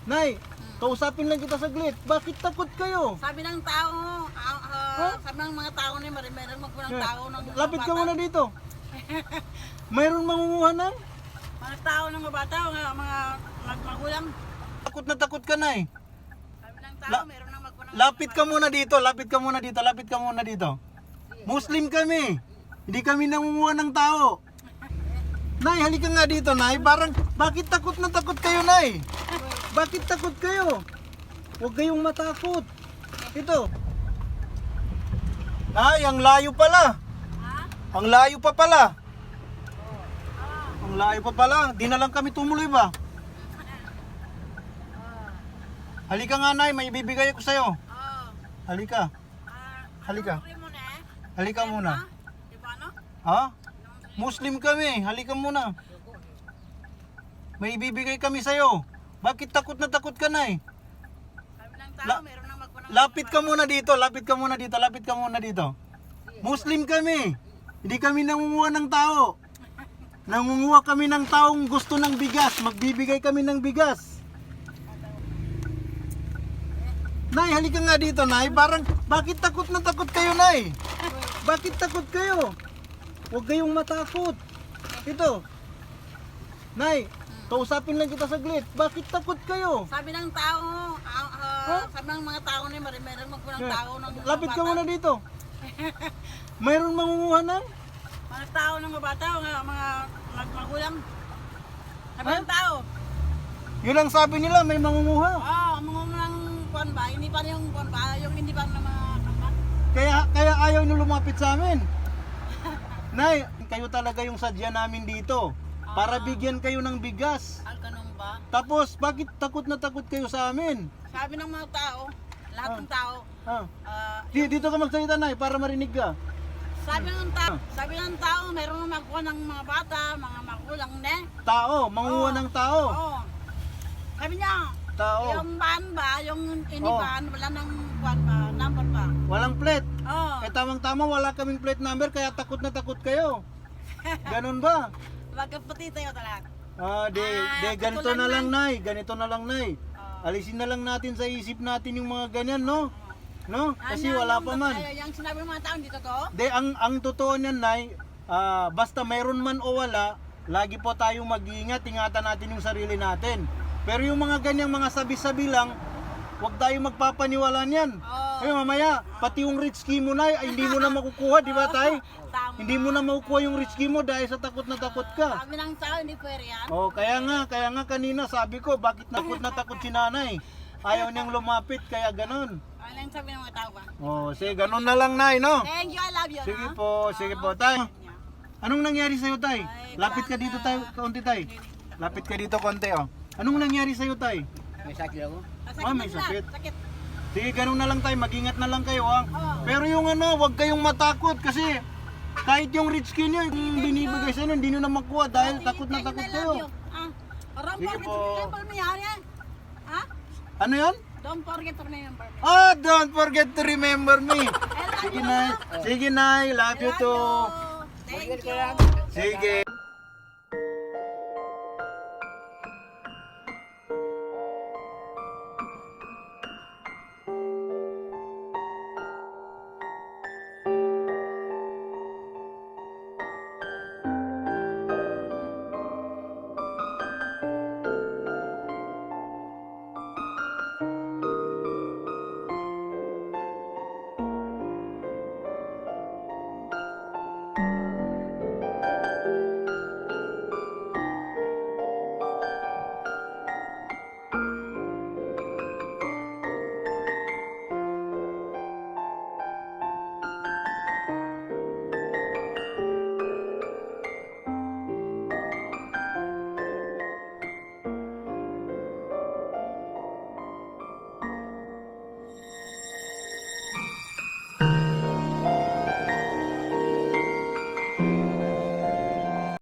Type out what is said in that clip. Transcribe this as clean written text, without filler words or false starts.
Nay, kausapin lang kita saglit. Bakit takot kayo? Sabi ng tao, sabi ng mga tao ni meron magpunang tao ng mga Lapit ka bata. muna dito. Mayroon mangunguha ng? Mga tao ng mga bata, mga magulang. Takot na takot ka, Nay. Sabi ng tao, meron nang magpunang Lapit ka muna dito, lapit ka muna dito, lapit ka muna dito. Muslim kami. Hindi kami nangunguha ng tao. Nay, halika nga dito, Nay. Parang, bakit takot na takot kayo, Nay? Bakit takot kayo? Huwag kayong matakot. Ito. Nay, ang layo pala. Ang layo pa pala. Ang layo pa pala. Di na lang kami tumuloy ba? Halika nga, Nay. May ibibigay ko sa'yo. Halika. Halika. Halika muna. Ha? Muslim kami. Halika muna. May ibibigay kami sa'yo. Bakit takot na takot ka, Nay? Sabi ng tao, meron nang magpunang Lapit ka muna dito. Lapit ka muna dito. Lapit ka muna dito. Muslim kami. Hindi kami nangunguha ng tao. Nangunguha kami ng taong gusto ng bigas. Magbibigay kami ng bigas. Nay, halika nga dito, Nay. Parang, bakit takot na takot kayo, Nay? Bakit takot kayo? Huwag kayong matakot. Ito. Nay, kausapin lang kita saglit. Bakit takot kayo? Sabi ng tao, sabi ng mga tao ni meron magpunang tao ng mga Lapit ka bata. muna dito. Mayroon mangunguha ng? Mga tao ng mga bata, mga magulang. Sabi ng tao, Yun ang sabi nila, may mangunguha. mga unang kuwan ba, hindi pa yung kuwan ba, yung hindi pa ng mga kamba. Kaya ayaw nyo lumapit sa amin. Nay, kayo talaga yung sadya namin dito. Para bigyan kayo ng bigas. Ganun ba? Tapos, bakit takot na takot kayo sa amin? Sabi ng mga tao, lahat ng tao, Ha? Dito ka magsalita, Nay, para marinig ka. sabi ng tao, meron nang magkuha ng mga bata, mga magulang ne. Tao, mangunguha ng tao. Oo. Sabi niya, Tao. yung van ba, yung iniban, wala nang kuwan ba, number ba. Walang plate. Oo. Eh tamang-tama, wala kaming plate number, kaya takot na takot kayo. Ganun ba? Magkapatid tayo talaga. Ganito na lang, Nay. Ganito na lang, Nay. Alisin na lang natin sa isip natin yung mga ganyan, no? No? Kasi wala pa man. Yung sinabi ng mga tao, hindi totoo? Ang totoo niyan, Nay, basta mayroon man o wala, lagi po tayong mag-iingat, ingatan natin yung sarili natin. Pero yung mga ganyang mga sabi-sabi lang, huwag tayong magpapaniwala niyan. Eh mamaya, pati yung rich scheme mo, Nay, ay hindi mo na makukuha, di ba, Tay? Tama. Hindi mo na makukuha yung rich scheme mo dahil sa takot na takot ka. Sabi ng tao, hindi pwede yan. Oh, kaya nga kanina sabi ko, bakit takot na takot si Nanay? Ayaw niyang lumapit, kaya ganun. Ano yung sabi ng mga tao ba? Oh, sige, ganun na lang, Nay, no? Thank you, I love you. Sige po, Tay. Anong nangyari sa'yo, Tay? Lapit ka dito, Tay, kaunti, Tay. Lapit ka dito, konti, oh. Anong nangyari sa'yo, Tay? May sakit ako. May sakit. Sakit. Sige, ganun na lang, Tay. Mag-ingat na lang kayo, ha? Oo. Pero yung huwag kayong matakot kasi kahit yung rich skin nyo, yung binibigay sa inyo, hindi nyo na makuha dahil takot na takot kayo. Sige po. Ano yun? Don't forget to remember. Don't forget to remember me. Sige, Nay. Sige, Nay. Love you too. Thank you. Sige.